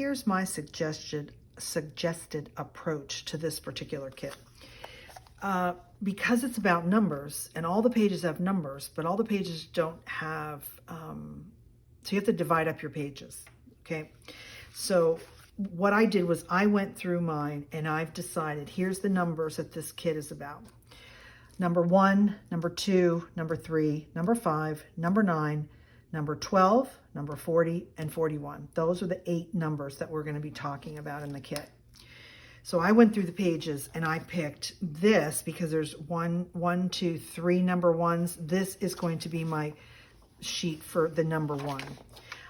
here's my suggested approach to this particular kit. Because it's about numbers, and all the pages have numbers, but all the pages don't have, so you have to divide up your pages, okay? So what I did was I went through mine and I've decided here's the numbers that this kit is about. Number 1, number 2, number 3, number 5, number 9, number 12, number 40, and 41. Those are the 8 numbers that we're going to be talking about in the kit. So I went through the pages and I picked this because there's 1, 2, 3 number ones. This is going to be my sheet for the number 1.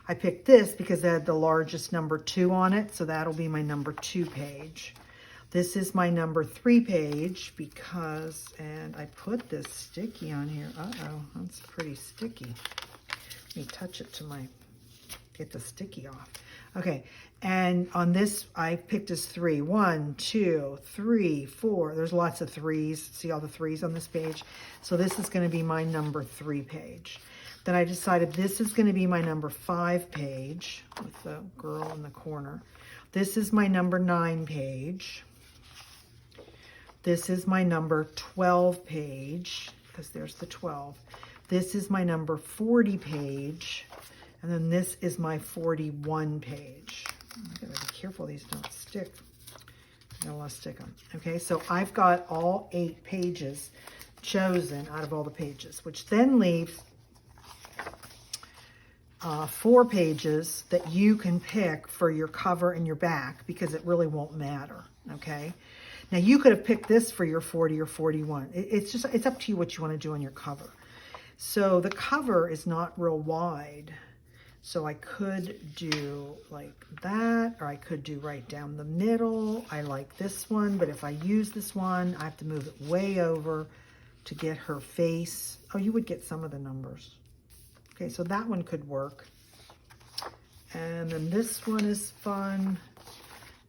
I picked this because it had the largest number 2 on it, so that'll be my number 2 page. This is my number 3 page because, and I put this sticky on here. Uh-oh, that's pretty sticky. Let me touch it to get the sticky off. Okay, and on this, I picked as 3. 1, 2, 3, 4. There's lots of 3s. See all the 3s on this page? So this is going to be my number 3 page. Then I decided this is going to be my number 5 page with the girl in the corner. This is my number 9 page. This is my number 12 page, because there's the 12. This is my number 40 page. And then this is my 41 page. I gotta be careful these don't stick. I don't want to stick them. Okay, so I've got all 8 pages chosen out of all the pages, which then leaves 4 pages that you can pick for your cover and your back, because it really won't matter. Okay, now you could have picked this for your 40 or 41. It's up to you what you want to do on your cover. So the cover is not real wide. So I could do like that, or I could do right down the middle. I like this one, but if I use this one, I have to move it way over to get her face. Oh, you would get some of the numbers. Okay, so that one could work. And then this one is fun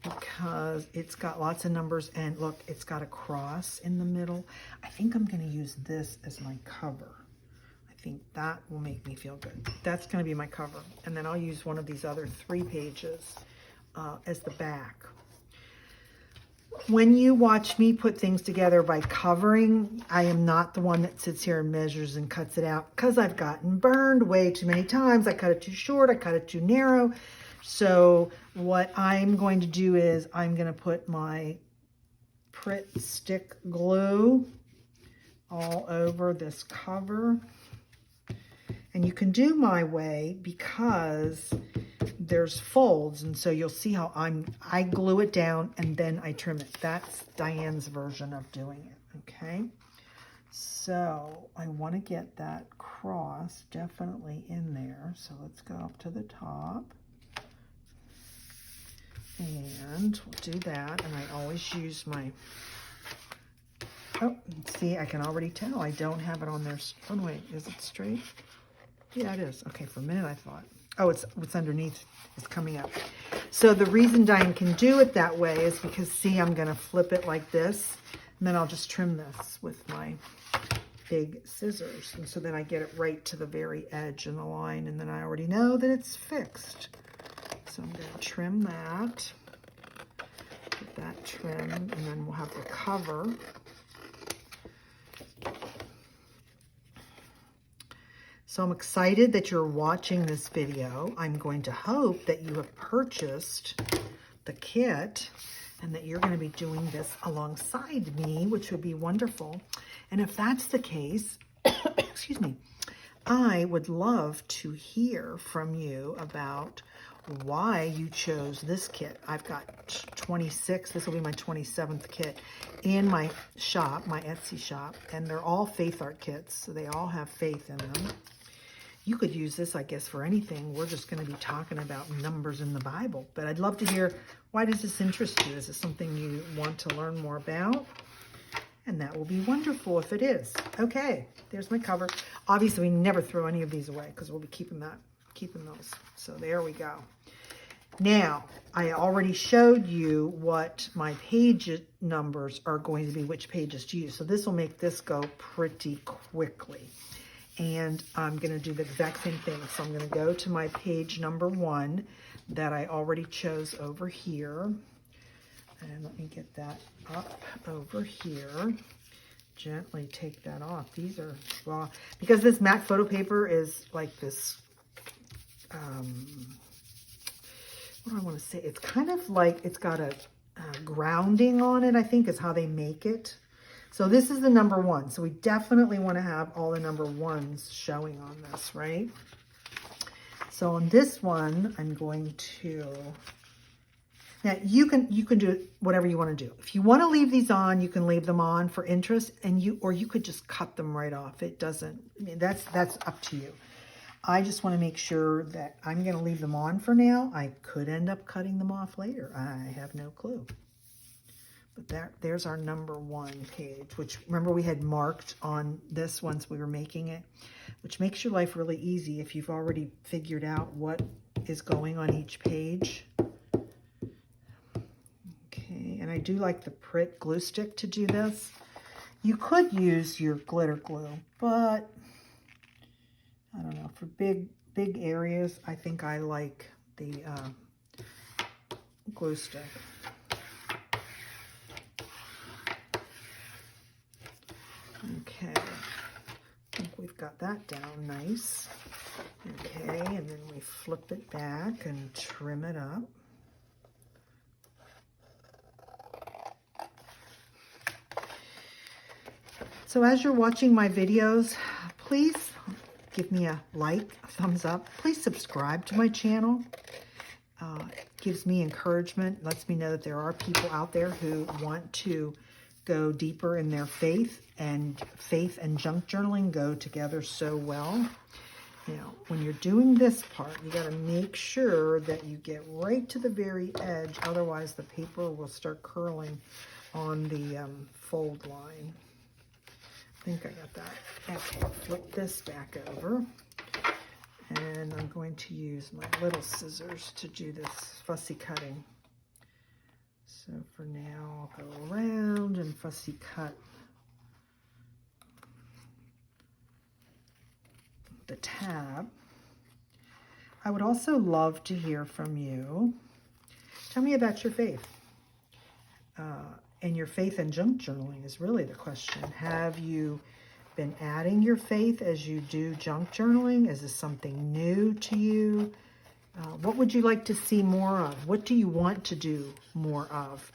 because it's got lots of numbers, and look, it's got a cross in the middle. I think I'm going to use this as my cover. I think that will make me feel good. That's going to be my cover. And then I'll use one of these other 3 pages as the back. When you watch me put things together by covering, I am not the one that sits here and measures and cuts it out, because I've gotten burned way too many times. I cut it too short, I cut it too narrow. So what I'm going to do is I'm going to put my Pritt stick glue all over this cover. And you can do my way because there's folds, and so you'll see how I glue it down and then I trim it. That's Diane's version of doing it, okay? So I want to get that cross definitely in there. So let's go up to the top. And we'll do that, and I always use my, oh, see, I can already tell I don't have it on there. Oh, wait, is it straight? Yeah, it is. Okay, for a minute I thought, oh, it's underneath, it's coming up. So the reason Diane can do it that way is because, see, I'm going to flip it like this, and then I'll just trim this with my big scissors. And so then I get it right to the very edge in the line, and then I already know that it's fixed. So I'm going to trim that, get that trimmed, and then we'll have the cover. So I'm excited that you're watching this video. I'm going to hope that you have purchased the kit and that you're going to be doing this alongside me, which would be wonderful. And if that's the case, excuse me, I would love to hear from you about why you chose this kit. I've got 26, this will be my 27th kit in my shop, my Etsy shop, and they're all Faithart kits, so they all have faith in them. You could use this, I guess, for anything. We're just going to be talking about numbers in the Bible, but I'd love to hear, why does this interest you? Is it something you want to learn more about? And that will be wonderful if it is. Okay, there's my cover. Obviously, we never throw any of these away because we'll be keeping those. So there we go. Now, I already showed you what my page numbers are going to be, which pages to use. So this will make this go pretty quickly. and I'm going to do the exact same thing. So I'm going to go to my page number 1 that I already chose over here. And let me get that up over here. Gently take that off. These are raw. Because this matte photo paper is like this, what do I want to say? It's kind of like, it's got a grounding on it, I think is how they make it. So this is the number 1. So we definitely want to have all the number 1s showing on this, right? So on this one, I'm going to, now you can do whatever you want to do. If you want to leave these on, you can leave them on for interest, or you could just cut them right off. It doesn't, I mean, that's up to you. I just want to make sure that I'm going to leave them on for now. I could end up cutting them off later. I have no clue. But there's our number 1 page, which remember we had marked on this once we were making it, which makes your life really easy if you've already figured out what is going on each page. Okay, and I do like the Pritt glue stick to do this. You could use your glitter glue, but I don't know, for big areas, I think I like the glue stick. Okay, I think we've got that down nice. Okay, and then we flip it back and trim it up. So as you're watching my videos, please give me a like, a thumbs up. Please subscribe to my channel. It gives me encouragement, lets me know that there are people out there who want to go deeper in their faith and junk journaling go together so well. You know, when you're doing this part, you got to make sure that you get right to the very edge. Otherwise, the paper will start curling on the fold line. I think I got that. Okay, flip this back over. And I'm going to use my little scissors to do this fussy cutting. So for now, I'll go around and fussy cut the tab. I would also love to hear from you. Tell me about your faith. And your faith in junk journaling is really the question. Have you been adding your faith as you do junk journaling? Is this something new to you? What would you like to see more of? What do you want to do more of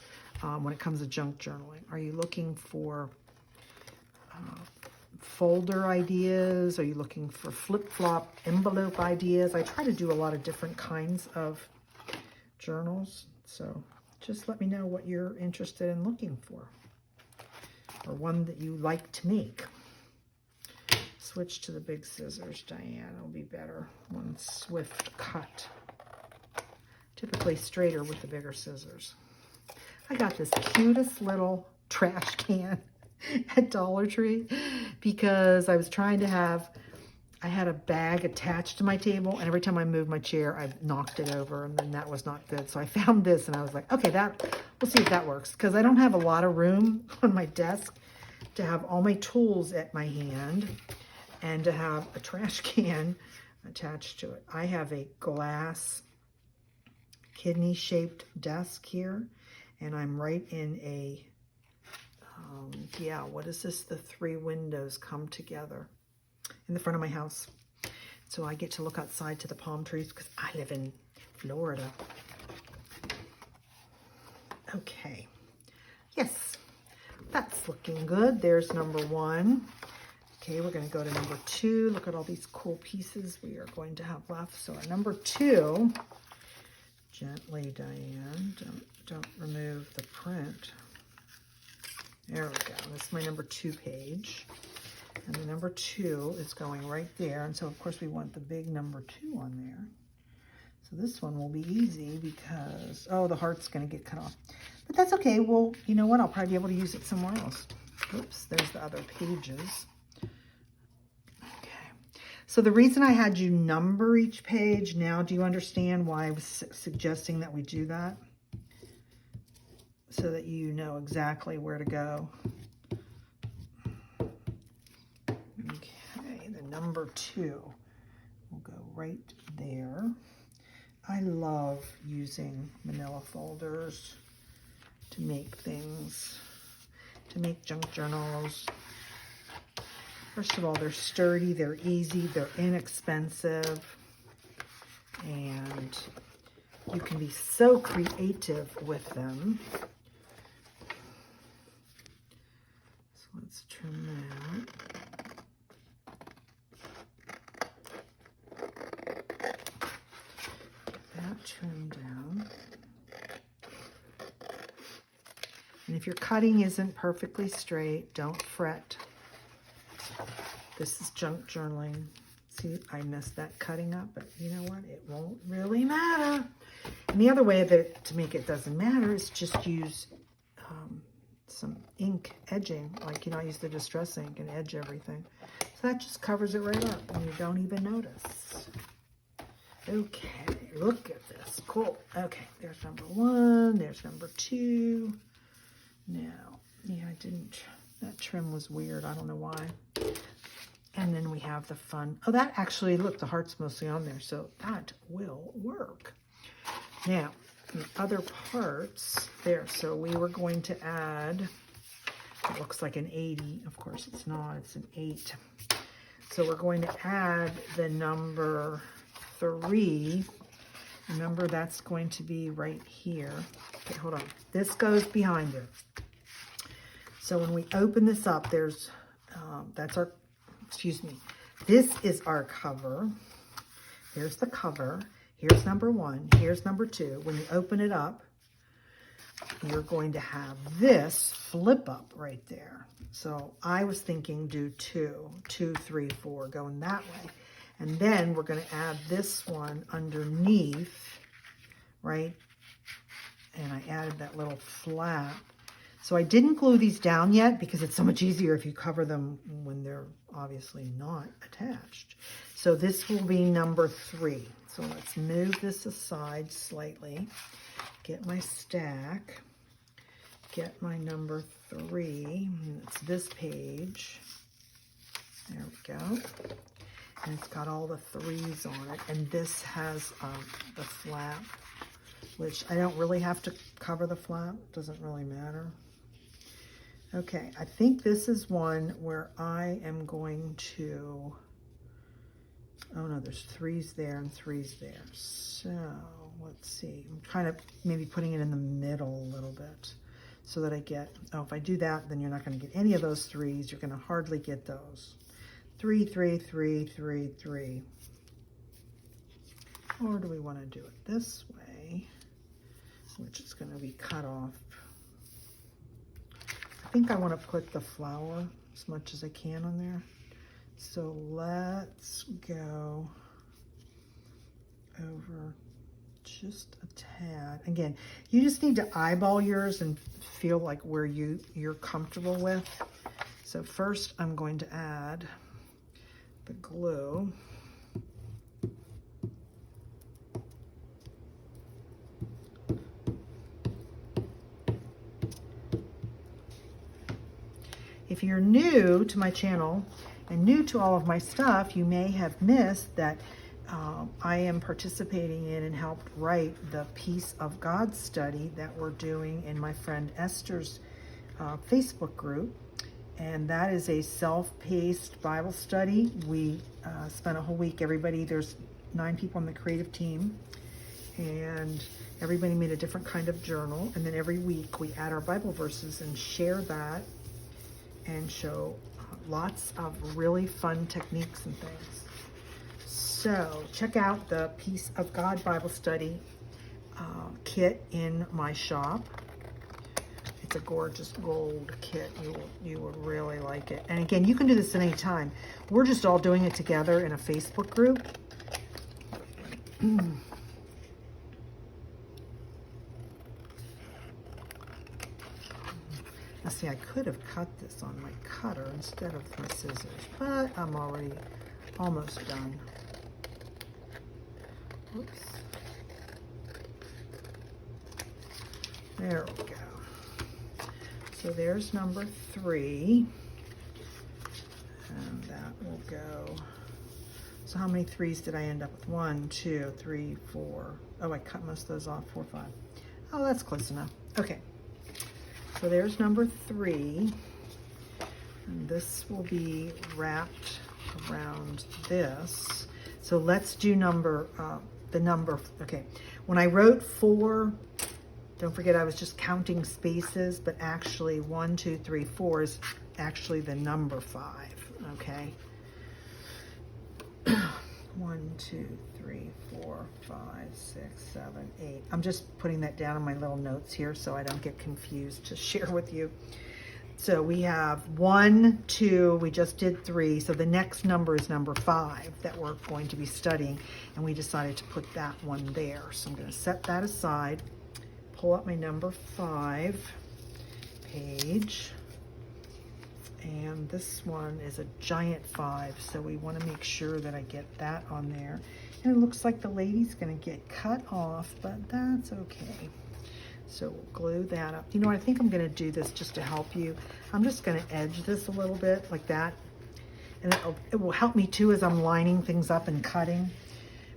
when it comes to junk journaling? Are you looking for folder ideas? Are you looking for flip-flop envelope ideas? I try to do a lot of different kinds of journals, so just let me know what you're interested in looking for, or one that you like to make. Switch to the big scissors, Diane. It'll be better. One swift cut. Typically straighter with the bigger scissors. I got this cutest little trash can at Dollar Tree because I was trying to have, I had a bag attached to my table, and every time I moved my chair, I knocked it over, and then that was not good. So I found this, and I was like, okay, we'll see if that works, because I don't have a lot of room on my desk to have all my tools at my hand and to have a trash can attached to it. I have a glass kidney-shaped desk here, and I'm right in a, yeah, what is this? The 3 windows come together in the front of my house. So I get to look outside to the palm trees because I live in Florida. Okay. Yes, that's looking good. There's number 1. Okay, we're going to go to number 2. Look at all these cool pieces we are going to have left. So our number 2, gently, Diane, don't remove the print. There we go. This is my number 2 page. And the number 2 is going right there. And so, of course, we want the big number 2 on there. So this one will be easy because, oh, the heart's going to get cut off. But that's okay. Well, you know what? I'll probably be able to use it somewhere else. Oops, there's the other pages. Okay. So the reason I had you number each page, now do you understand why I was suggesting that we do that? So that you know exactly where to go. Okay, the number 2 will go right there. I love using manila folders to make things, to make junk journals. First of all, they're sturdy, they're easy, they're inexpensive, and you can be so creative with them. So let's trim that. That trimmed down. And if your cutting isn't perfectly straight, don't fret. This is junk journaling. See, I messed that cutting up, but you know what? It won't really matter. And the other way to make it doesn't matter is just use some ink edging. Like, you know, I use the distress ink and edge everything. So that just covers it right up and you don't even notice. Okay, look at this. Cool. Okay, there's number 1. There's number 2. Now, yeah, that trim was weird. I don't know why. And then we have the fun. Oh, that actually, look, the heart's mostly on there, so that will work. Now, the other parts there. So we were going to add, it looks like an 80. Of course, it's not. It's an 8. So we're going to add the number 3. Remember, that's going to be right here. Okay, hold on. This goes behind it. So when we open this up, there's, that's our, excuse me, this is our cover. Here's the cover. Here's number 1. Here's number 2. When you open it up, you're going to have this flip up right there. So I was thinking do 2, 2, 3, 4, going that way. And then we're going to add this one underneath, right? And I added that little flap. So I didn't glue these down yet because it's so much easier if you cover them when they're obviously not attached. So this will be number 3. So let's move this aside slightly, get my stack, get my number 3. It's this page. There we go. And it's got all the 3s on it. And this has the flap, which I don't really have to cover the flap. Doesn't really matter. Okay, I think this is one where I am going to, oh no, there's 3s there and 3s there. So let's see, I'm kind of maybe putting it in the middle a little bit so that I get, oh, if I do that, then you're not going to get any of those 3s. You're going to hardly get those. 3, 3, 3, 3, 3. Or do we want to do it this way, which is going to be cut off? I think I want to put the flower as much as I can on there. So let's go over just a tad. Again, you just need to eyeball yours and feel like where you're comfortable with. So first I'm going to add the glue. If you're new to my channel and new to all of my stuff, you may have missed that I am participating in and helped write the Peace of God study that we're doing in my friend Esther's Facebook group. And that is a self-paced Bible study. We spent a whole week, there's 9 people on the creative team, and everybody made a different kind of journal. And then every week we add our Bible verses and share that and show lots of really fun techniques and things. So check out the Peace of God Bible Study kit in my shop. It's a gorgeous gold kit. You will really like it. And again, you can do this at any time. We're just all doing it together in a Facebook group. Now see, I could have cut this on my cutter instead of my scissors, but I'm already almost done. Oops. There we go. So there's number 3. And that will go So how many 3s did I end up with? 1, 2, 3, 4. Oh, I cut most of those off. 4, 5. Oh, that's close enough. Okay. So there's number 3. And this will be wrapped around this. So let's do the number. Okay. When I wrote 4, don't forget I was just counting spaces, but actually 1, 2, 3, 4 is actually the number 5. Okay. 1, 2, 3, 4, 5, 6, 7, 8. I'm just putting that down in my little notes here so I don't get confused to share with you. So we have 1, 2, we just did 3. So the next number is number 5 that we're going to be studying. And we decided to put that one there. So I'm going to set that aside, pull up my number 5 page. And this one is a giant 5, so we want to make sure that I get that on there. And it looks like the lady's going to get cut off, but that's okay. So we'll glue that up. You know, I think I'm going to do this just to help you. I'm just going to edge this a little bit like that. And it will help me too as I'm lining things up and cutting,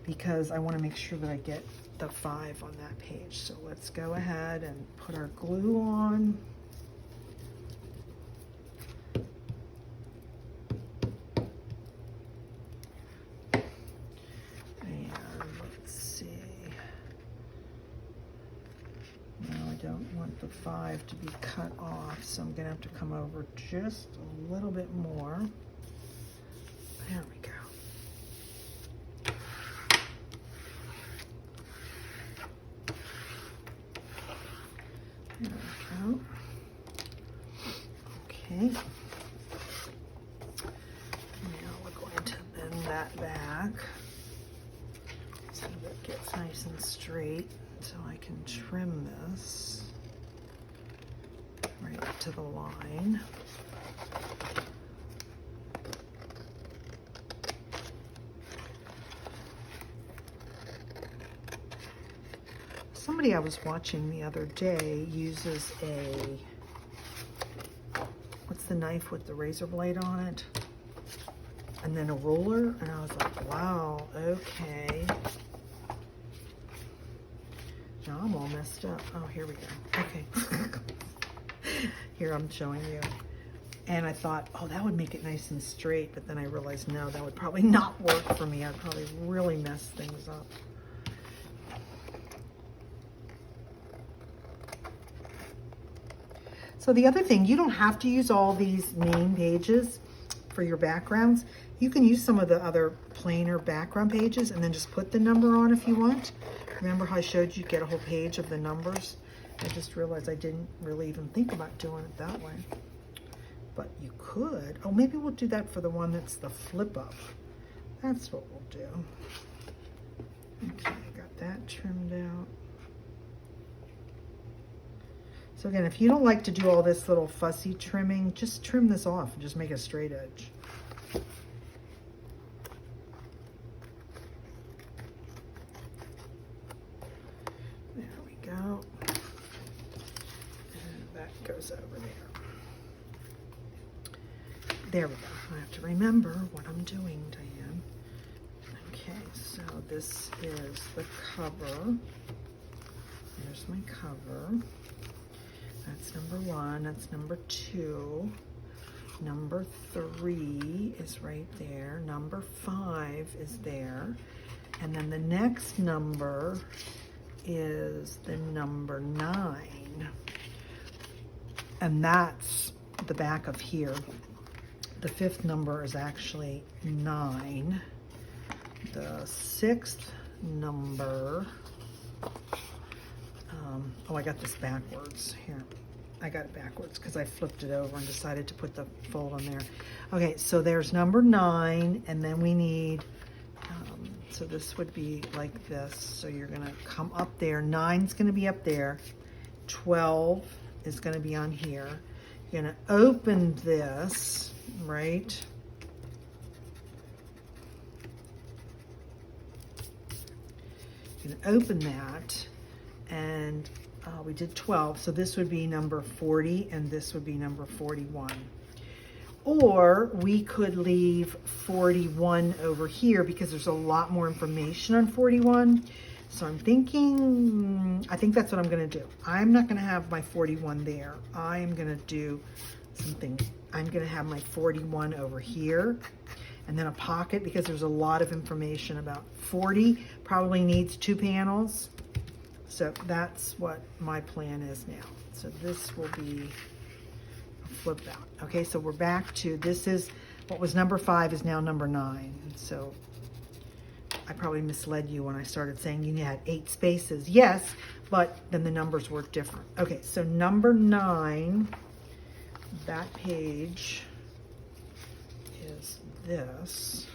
because I want to make sure that I get the 5 on that page. So let's go ahead and put our glue on. Don't want the 5 to be cut off, so I'm gonna have to come over just a little bit more. There we go. There we go. Okay. Now we're going to bend that back so that it gets nice and straight, so I can trim this right up to the line. Somebody I was watching the other day uses what's the knife with the razor blade on it? And then a ruler, and I was like, wow, okay. Now I'm all messed up. Oh, here we go. Okay. Here I'm showing you. And I thought, oh, that would make it nice and straight. But then I realized, no, that would probably not work for me. I'd probably really mess things up. So the other thing, you don't have to use all these main pages for your backgrounds. You can use some of the other plainer background pages and then just put the number on if you want. Remember how I showed you get a whole page of the numbers? I just realized I didn't really even think about doing it that way. But you could. Oh, maybe we'll do that for the one that's the flip up. That's what we'll do. Okay, got that trimmed out. So again, if you don't like to do all this little fussy trimming, just trim this off and just make a straight edge. Out. And that goes over there. There we go. I have to remember what I'm doing, Diane. Okay, so this is the cover. There's my cover. That's number 1. That's number 2. Number 3 is right there. Number 5 is there. And then the next number is the number 9, and that's the back of here. The 5th number is actually 9. The 6th number, oh, I got this backwards here. I got it backwards because I flipped it over and decided to put the fold on there. Okay, so there's number 9, and then we need so this would be like this. So you're gonna come up there. 9's gonna be up there. 12 is gonna be on here. You're gonna open this, right? You're gonna open that, and we did 12. So this would be number 40, and this would be number 41. Or we could leave 41 over here because there's a lot more information on 41. So I'm thinking, I think that's what I'm gonna do. I'm not gonna have my 41 there. I am gonna do something. I'm gonna have my 41 over here, and then a pocket because there's a lot of information about 40. Probably needs 2 panels. So that's what my plan is now. So this will be a flip out. Okay, so we're back to, this is what was number 5 is now number 9. So I probably misled you when I started saying you had 8 spaces. Yes, but then the numbers were different. Okay, so number 9, that page is this.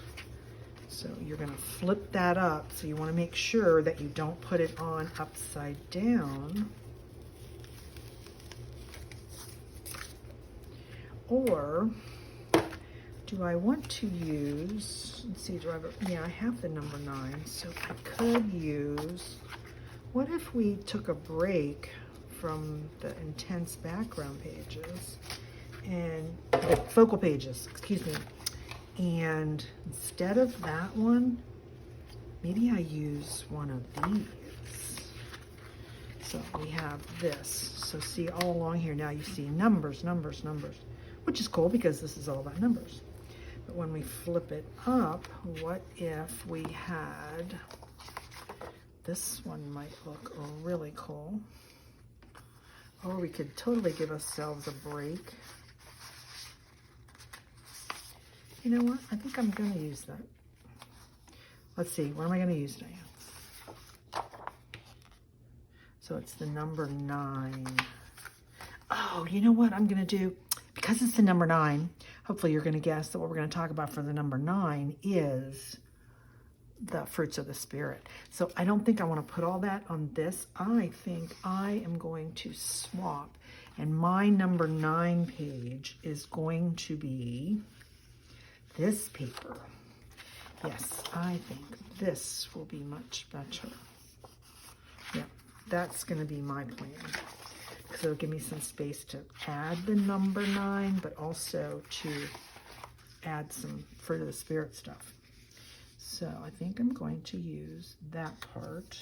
So you're going to flip that up. So you want to make sure that you don't put it on upside down. Or do I want to use, let's see, do I have a, yeah, I have the number 9. So I could use, what if we took a break from the intense background pages and the focal pages, excuse me. And instead of that one, maybe I use one of these. So we have this. So see all along here now you see numbers, numbers, numbers, which is cool because this is all about numbers. But when we flip it up, what if we had, this one might look really cool. Or we could totally give ourselves a break. You know what? I think I'm going to use that. Let's see. What am I going to use, Diane? So it's the number 9. Oh, you know what I'm going to do? Because it's the number 9, hopefully you're going to guess that what we're going to talk about for the number 9 is the fruits of the Spirit. So I don't think I want to put all that on this. I think I am going to swap. And my number 9 page is going to be this paper. Yes, I think this will be much better. Yeah, that's going to be my plan. So it'll give me some space to add the number 9, but also to add some fruit of the Spirit stuff. So I think I'm going to use that part.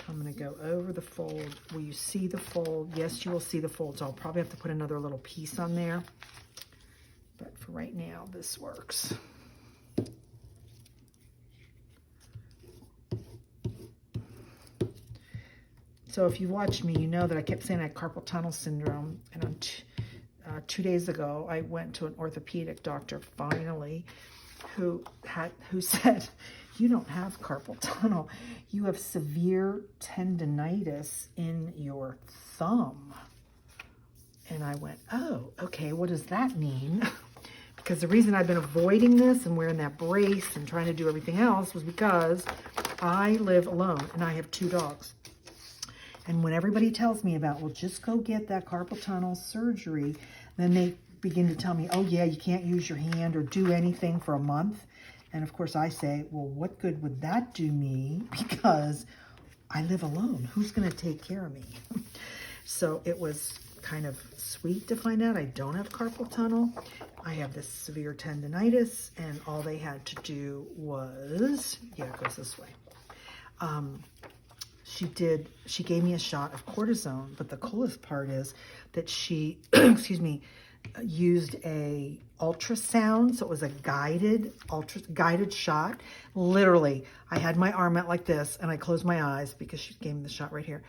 I'm going to go over the fold. Will you see the fold? Yes, you will see the fold. So I'll probably have to put another little piece on there. But for right now, this works. So if you watched me, you know that I kept saying I had carpal tunnel syndrome. And on 2 days ago, I went to an orthopedic doctor, finally, who said, you don't have carpal tunnel. You have severe tendinitis in your thumb. And I went, oh, okay, what does that mean? Because the reason I've been avoiding this and wearing that brace and trying to do everything else was because I live alone and I have 2 dogs. And when everybody tells me about, well, just go get that carpal tunnel surgery, then they begin to tell me, oh yeah, you can't use your hand or do anything for a month. And of course I say, well, what good would that do me? Because I live alone. Who's going to take care of me? So it was kind of sweet to find out I don't have carpal tunnel. I have this severe tendinitis, and all they had to do was, yeah, it goes this way. She gave me a shot of cortisone, but the coolest part is that she, excuse me, used a ultrasound. So it was a guided shot. Literally, I had my arm out like this and I closed my eyes because she gave me the shot right here.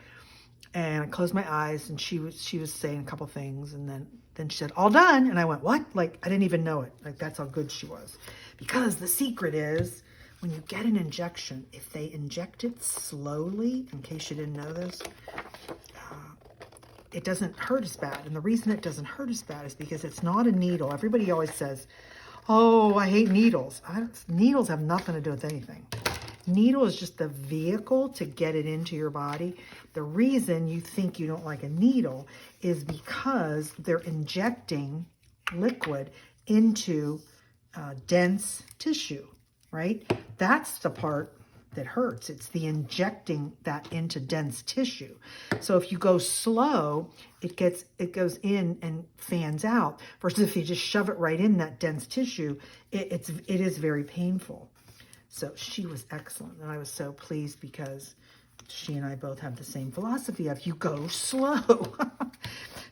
And I closed my eyes and she was saying a couple things, and then she said, all done. And I went, what? Like, I didn't even know it. Like, that's how good she was. Because the secret is, when you get an injection, if they inject it slowly, in case you didn't know this, it doesn't hurt as bad. And the reason it doesn't hurt as bad is because it's not a needle. Everybody always says, oh, I hate needles. Needles have nothing to do with anything. Needle is just the vehicle to get it into your body. The reason you think you don't like a needle is because they're injecting liquid into dense tissue, right? That's the part that hurts. It's the injecting that into dense tissue. So if you go slow, it goes in and fans out. Versus if you just shove it right in that dense tissue, it is very painful. So she was excellent, and I was so pleased because she and I both have the same philosophy of you go slow.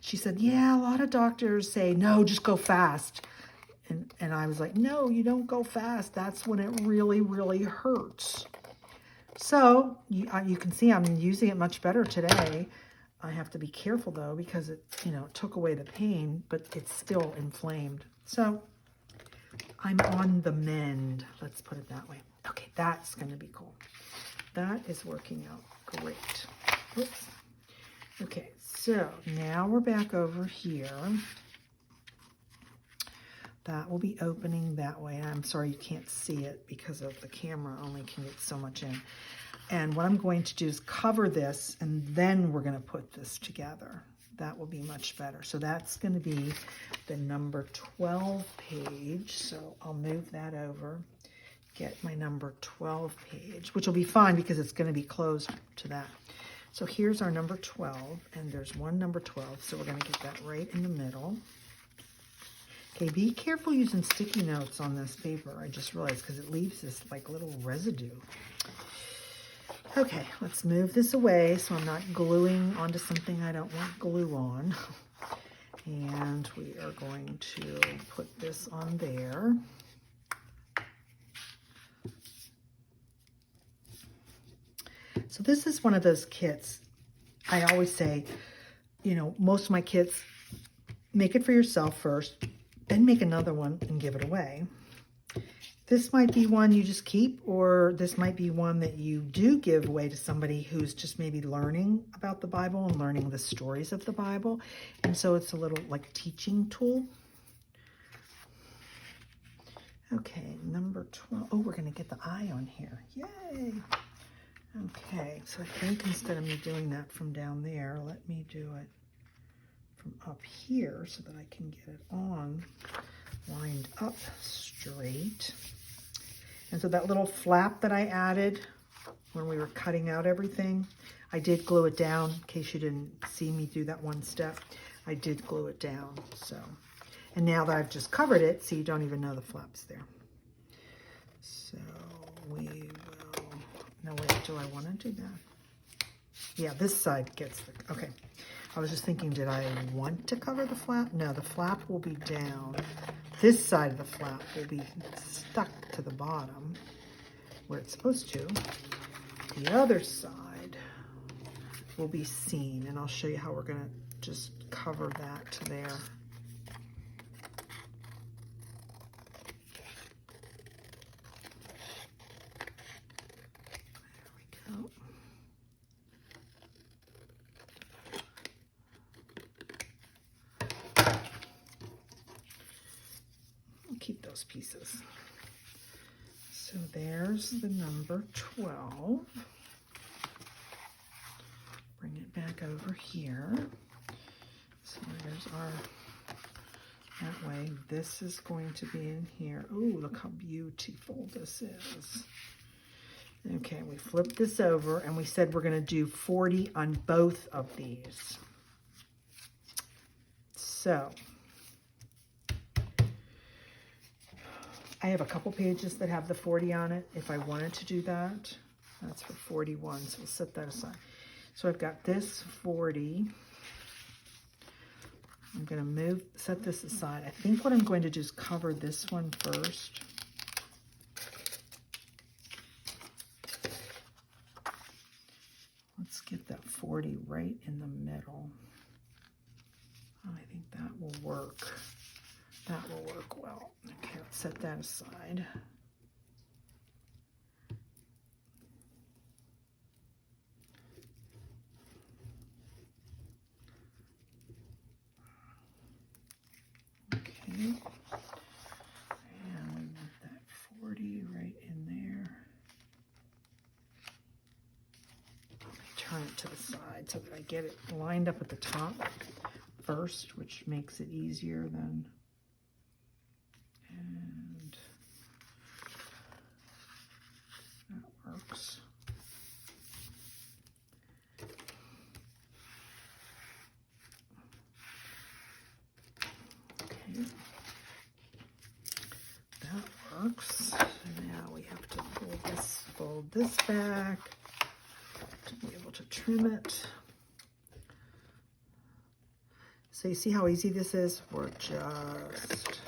She said, yeah, a lot of doctors say, no, just go fast. And I was like, no, you don't go fast. That's when it really, really hurts. So you can see I'm using it much better today. I have to be careful though, because it, it took away the pain, but it's still inflamed. So I'm on the mend. Let's put it that way. Okay, that's going to be cool. That is working out great. Whoops. Okay, so now we're back over here. That will be opening that way. I'm sorry you can't see it because of the camera only can get so much in. And what I'm going to do is cover this, and then we're going to put this together. That will be much better. So that's going to be the number 12 page. So I'll move that over, get my number 12 page, which will be fine because it's going to be closed to that. So here's our number 12, and there's one number 12. So we're going to get that right in the middle. Okay, be careful using sticky notes on this paper. I just realized because it leaves this like little residue. Okay, let's move this away so I'm not gluing onto something I don't want glue on. And we are going to put this on there. So this is one of those kits. I always say, most of my kits, make it for yourself first, then make another one and give it away. This might be one you just keep, or this might be one that you do give away to somebody who's just maybe learning about the Bible and learning the stories of the Bible. And so it's a little like teaching tool. Okay, number 12. Oh, we're going to get the eye on here. Yay! Okay, so I think instead of me doing that from down there, let me do it from up here so that I can get it on lined up straight. And so that little flap that I added when we were cutting out everything, I did glue it down. In case you didn't see me do that one step, I did glue it down. So, and now that I've just covered it, see, you don't even know the flap's there. So we will, no wait, do I want to do that? Yeah, this side gets the, okay. I was just thinking, did I want to cover the flap? No, the flap will be down. This side of the flap will be stuck to the bottom where it's supposed to. The other side will be seen, and I'll show you how we're going to just cover that to there. There we go. Keep those pieces. So there's the number 12. Bring it back over here. So there's our, that way this is going to be in here. Ooh, look how beautiful this is. Okay, we flipped this over and we said we're going to do 40 on both of these. So I have a couple pages that have the 40 on it. If I wanted to do that, that's for 41, so we'll set that aside. So I've got this 40. I'm going to set this aside. I think what I'm going to do is cover this one first. Let's get that 40 right in the middle. Oh, I think that will work. That will work well. Okay, let's set that aside. Okay. And we want that 40 right in there. Let me turn it to the side so that I get it lined up at the top first, which makes it easier than. And that works. this back to be able to trim it. So you see how easy this is? We're just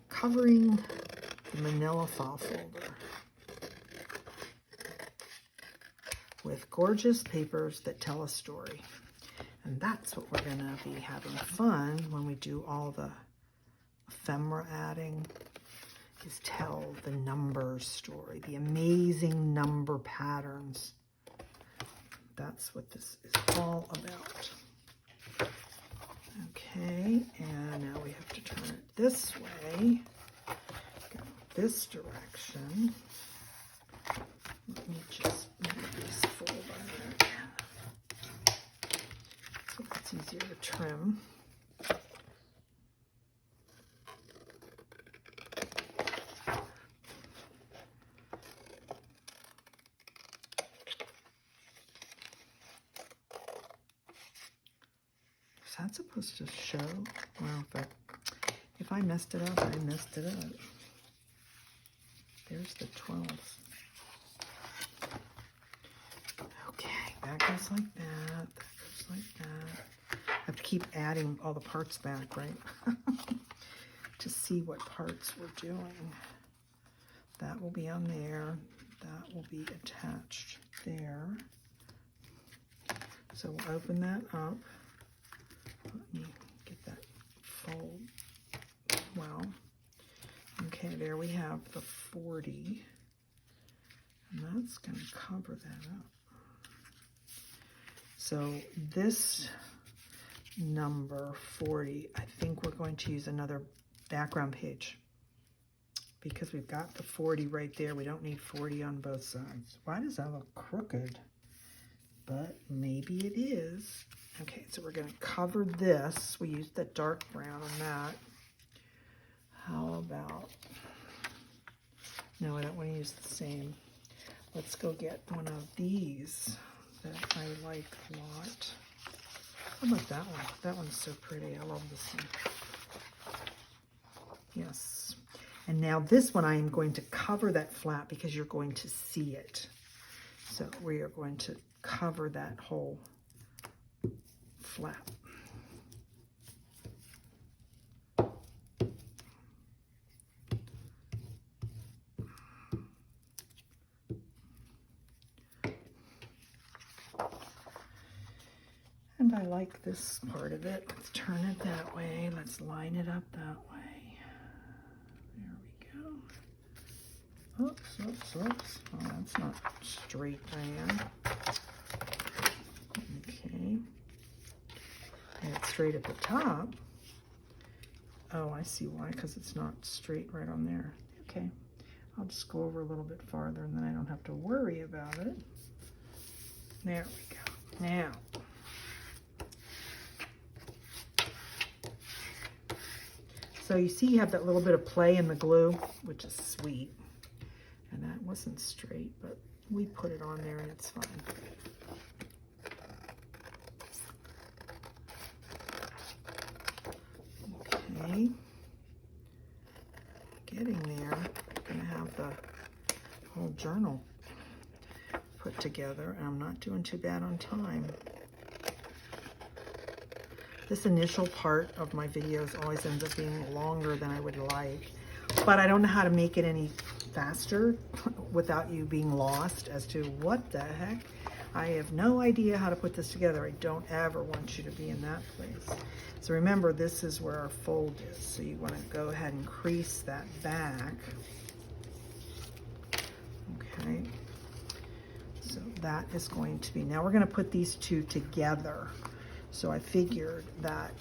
covering the manila file folder with gorgeous papers that tell a story. And that's what we're going to be having fun when we do all the ephemera adding, is tell the numbers story, the amazing number patterns. That's what this is all about. Okay, and now we have to turn it this way, go this direction. Let me just move this fold under so it's easier to trim. Is that supposed to show? Well, if I messed it up, I messed it up. There's the 12s. Okay, that goes like that. That goes like that. I have to keep adding all the parts back, right? To see what parts we're doing. That will be on there. That will be attached there. So we'll open that up. Let me get that fold well. Okay, there we have the 40. And that's going to cover that up. So this number 40, I think we're going to use another background page because we've got the 40 right there. We don't need 40 on both sides. Why does that look crooked? But maybe it is. Okay, so we're going to cover this. We used the dark brown on that. How about, no, I don't want to use the same. Let's go get one of these that I like a lot. How about that one? That one's so pretty. I love this one. Yes. And now this one I am going to cover that flat because you're going to see it. So we are going to cover that whole flat. And I like this part of it. Let's turn it that way. Let's line it up that way. There we go. Oops, oops, oops. Oh, that's not straight, Diane. Okay. And it's straight at the top. Oh, I see why, because it's not straight right on there. Okay. I'll just go over a little bit farther and then I don't have to worry about it. There we go. Now, so you see you have that little bit of play in the glue, which is sweet. And that wasn't straight, but we put it on there and it's fine. Okay. Getting there. I'm going to have the whole journal put together, and I'm not doing too bad on time. This initial part of my videos always ends up being longer than I would like, but I don't know how to make it any faster without you being lost as to what the heck. I have no idea how to put this together. I don't ever want you to be in that place. So remember, this is where our fold is. So you want to go ahead and crease that back. Okay. So that is going to be, now we're going to put these two together. So I figured that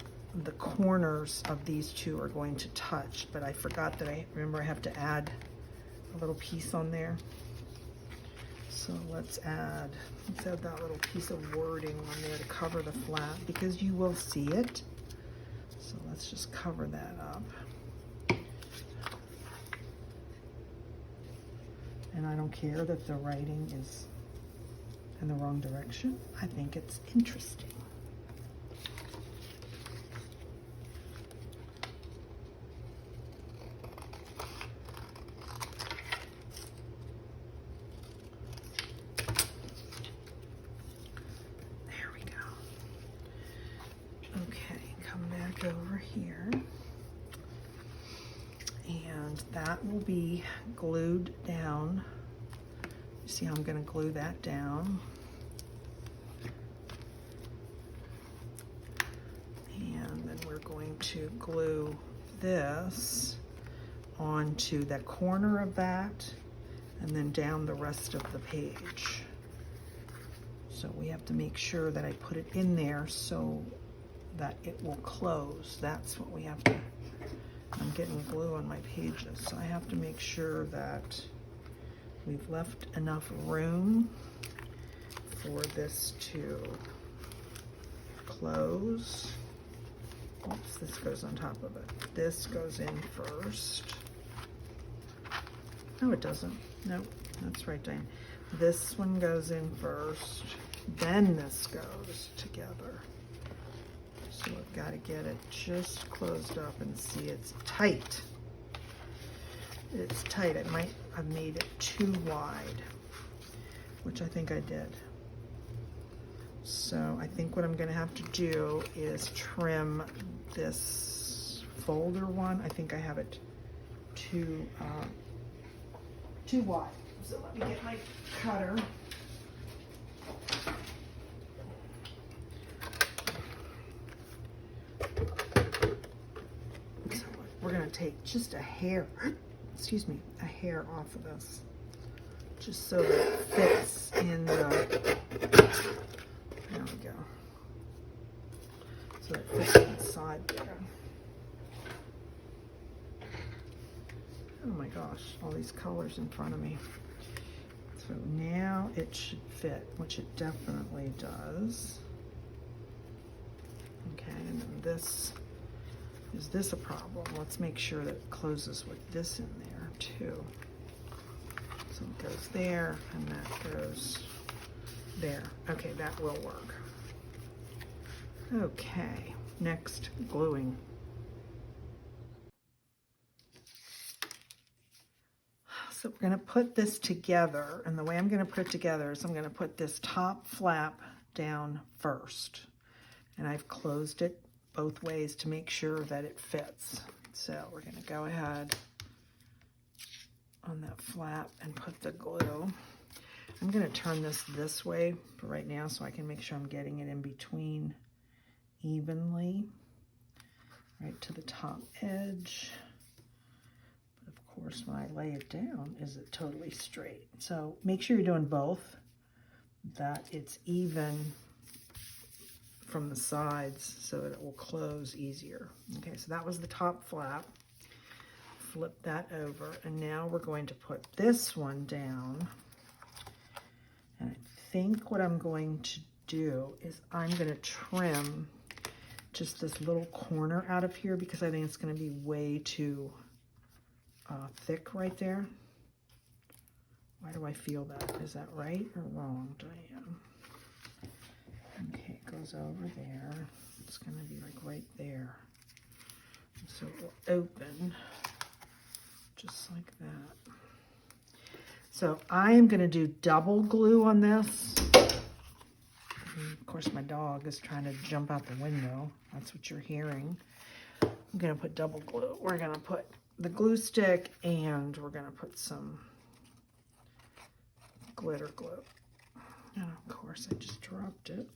the corners of these two are going to touch, but I forgot that remember I have to add a little piece on there. So let's add that little piece of wording on there to cover the flat because you will see it. So let's just cover that up. And I don't care that the writing is in the wrong direction. I think it's interesting. that will be glued down. You see how I'm going to glue that down. And then we're going to glue this onto the corner of that and then down the rest of the page. So we have to make sure that I put it in there so that it will close. That's what we have to, I'm getting glue on my pages, so I have to make sure that we've left enough room for this to close. Oops, this goes on top of it. This goes in first. No, it doesn't. No, that's right, Diane. This one goes in first, then this goes together. So I've got to get it just closed up and see it's tight. It's tight. I might have made it too wide, which I think I did. So I think what I'm going to have to do is trim this folder one. I think I have it too wide. So let me get my cutter. So we're going to take just a hair, excuse me, a hair off of this, just so that it fits in the, there we go, so it fits inside there. Oh my gosh, all these colors in front of me. So now it should fit, which it definitely does. Okay, and then this, is this a problem? Let's make sure that it closes with this in there too. So it goes there and that goes there. Okay, that will work. Okay, next, gluing. So we're going to put this together, and the way I'm going to put it together is I'm going to put this top flap down first, and I've closed it both ways to make sure that it fits. So we're going to go ahead on that flap and put the glue. I'm going to turn this way for right now so I can make sure I'm getting it in between evenly, right to the top edge. Of course, when I lay it down, is it totally straight? So make sure you're doing both, that it's even from the sides so that it will close easier. Okay, so that was the top flap. Flip that over, and now we're going to put this one down. And I think what I'm going to do is I'm going to trim just this little corner out of here because I think it's going to be way too thick right there. Why do I feel that? Is that right or wrong, Diane? Okay, it goes over there. It's going to be like right there. So it will open just like that. So I am going to do double glue on this. And of course, my dog is trying to jump out the window. That's what you're hearing. I'm going to put double glue. We're going to put the glue stick, and we're going to put some glitter glue. And of course, I just dropped it.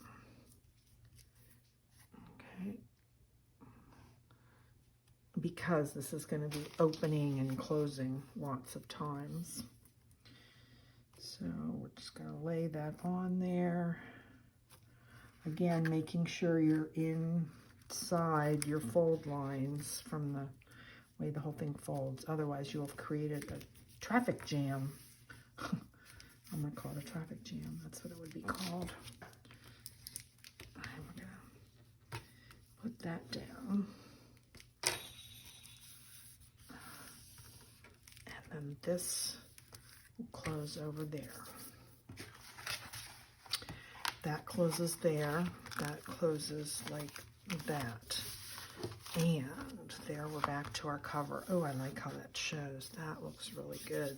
Okay. Because this is going to be opening and closing lots of times. So we're just going to lay that on there. Again, making sure you're inside your fold lines from the way the whole thing folds. Otherwise, you'll have created a traffic jam. I'm going to call it a traffic jam. That's what it would be called. And we're going to put that down. And then this will close over there. That closes there. That closes like that. And there we're back to our cover. Oh, I like how that shows. That looks really good.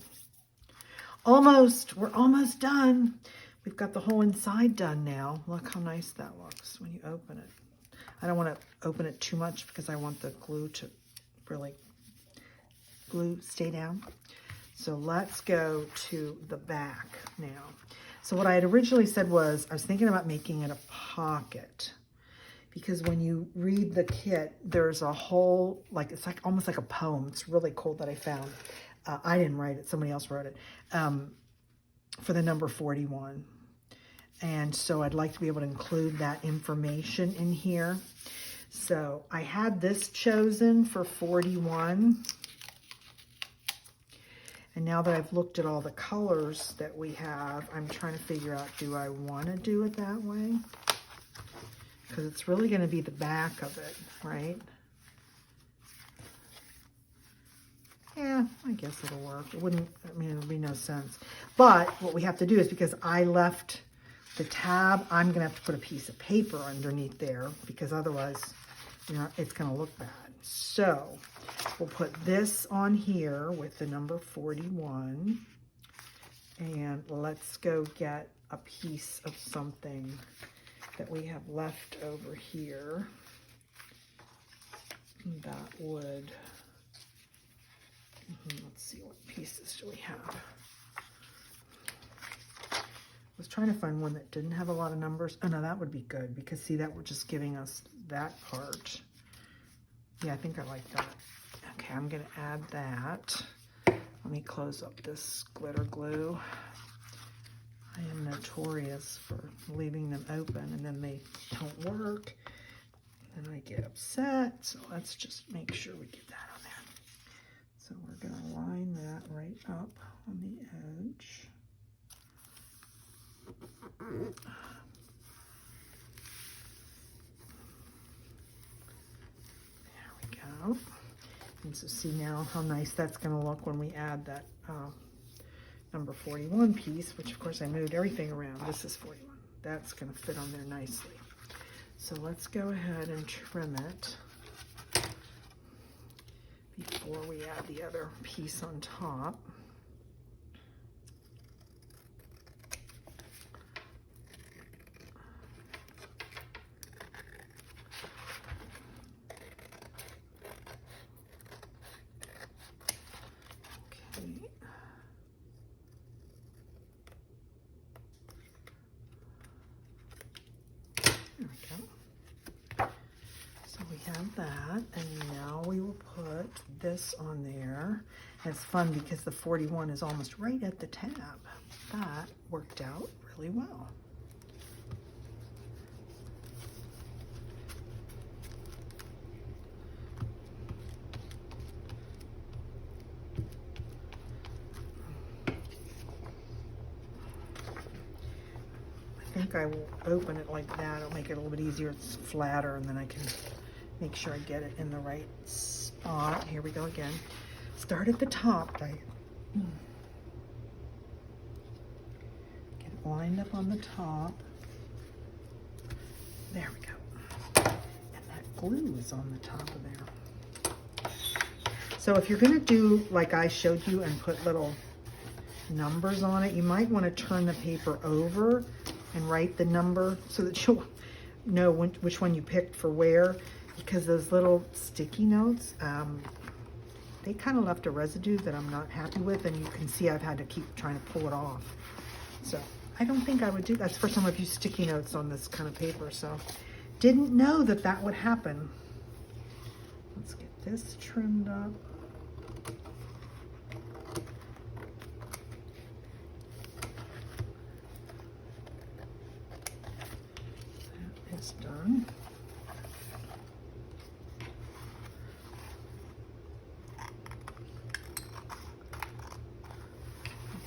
Almost. We're almost done. We've got the whole inside done now. Look how nice that looks when you open it. I don't want to open it too much because I want the glue to really glue stay down. So let's go to the back now. So what I had originally said was, I was thinking about making it a pocket, because when you read the kit, there's a whole, like, it's like almost like a poem. It's really cool that I found. I didn't write it, somebody else wrote it, for the number 41. And so I'd like to be able to include that information in here. So I had this chosen for 41. And now that I've looked at all the colors that we have, I'm trying to figure out, do I want to do it that way? Because it's really going to be the back of it, right? Yeah, I guess it'll work. It wouldn't, I mean, it'll be no sense. But what we have to do is, because I left the tab, I'm going to have to put a piece of paper underneath there, because otherwise, you know, it's going to look bad. So we'll put this on here with the number 41, and let's go get a piece of something that we have left over here that would, let's see, what pieces do we have? I was trying to find one that didn't have a lot of numbers. Oh no, that would be good, because see, that we're just giving us that part. Yeah, I think I like that. Okay, I'm gonna add that. Let me close up this glitter glue. I am notorious for leaving them open and then they don't work. And I get upset. So let's just make sure we get that on there. So we're gonna line that right up on the edge. Go. And so see now how nice that's going to look when we add that number 41 piece, which of course I moved everything around. This is 41. That's going to fit on there nicely. So let's go ahead and trim it before we add the other piece on top. That, and now we will put this on there. And it's fun because the 41 is almost right at the tab. That worked out really well. I think I will open it like that. It'll make it a little bit easier. It's flatter, and then I can make sure I get it in the right spot. Here we go again. Start at the top, right? Get it lined up on the top. There we go. And that glue is on the top of there. So if you're going to do like I showed you and put little numbers on it, you might want to turn the paper over and write the number so that you'll know which one you picked for where. Because those little sticky notes, they kind of left a residue that I'm not happy with, and you can see I've had to keep trying to pull it off. So I don't think I would do that. That's the first time I've used sticky notes on this kind of paper, so didn't know that that would happen. Let's get this trimmed up. That is done.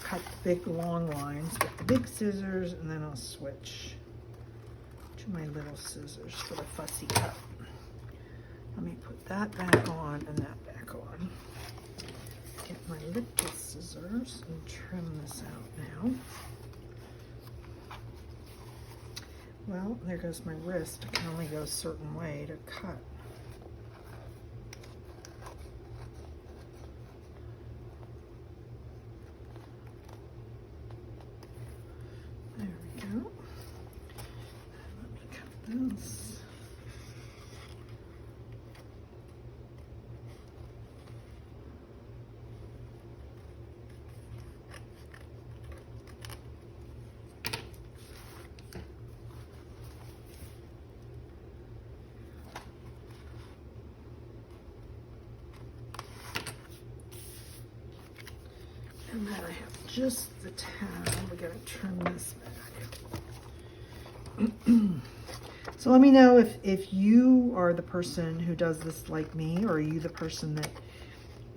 Cut the big long lines with the big scissors, and then I'll switch to my little scissors for the fussy cut. Let me put that back on and that back on. Get my little scissors and trim this out now. Well, there goes my wrist. I can only go a certain way to cut. This. And I have just the tab. We gotta turn this back. So let me know if you are the person who does this like me, or are you the person that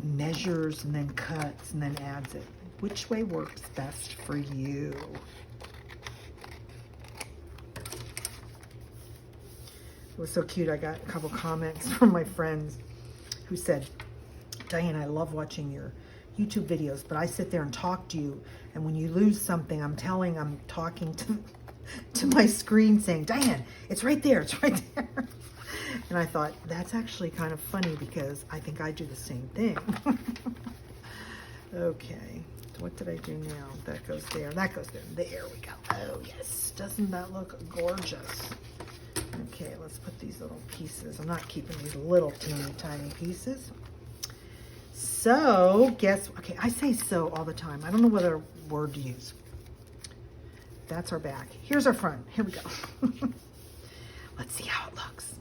measures and then cuts and then adds it? Which way works best for you? It was so cute. I got a couple comments from my friends who said, Diane, I love watching your YouTube videos, but I sit there and talk to you, and when you lose something, I'm talking to my screen saying, Diane, it's right there, it's right there. And I thought, that's actually kind of funny because I think I do the same thing. Okay, so what did I do now? That goes there, that goes there. There we go. Oh yes, doesn't that look gorgeous? Okay, let's put these little pieces. I'm not keeping these little teeny tiny pieces. So, okay, I say so all the time. I don't know what other word to use. That's our back. Here's our front. Here we go. Let's see how it looks.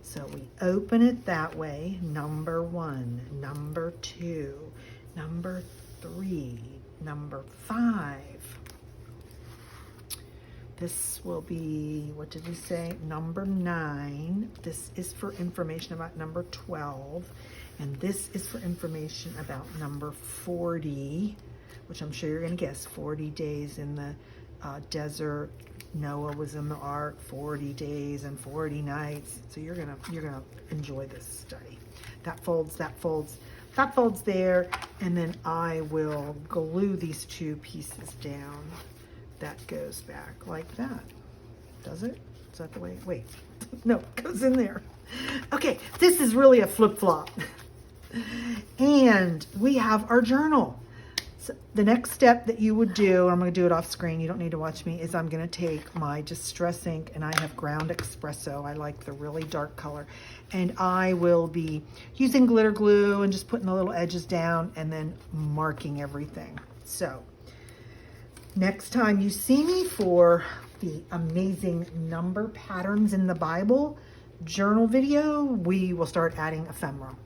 So we open it that way. Number 1, number 2, number 3, number 5. This will be, what did we say? Number 9. This is for information about number 12. And this is for information about number 40, which I'm sure you're going to guess. 40 days in the desert. Noah was in the ark, 40 days and 40 nights. So you're gonna enjoy this study. That folds, that folds, that folds there, and then I will glue these 2 pieces down. That goes back like that. Does it? Is that the way? Wait, no, it goes in there. Okay, this is really a flip-flop. And we have our journal. So the next step that you would do, and I'm going to do it off screen, you don't need to watch me, is I'm going to take my Distress ink, and I have ground espresso. I like the really dark color. And I will be using glitter glue and just putting the little edges down and then marking everything. So next time you see me for the amazing number patterns in the Bible journal video, we will start adding ephemera.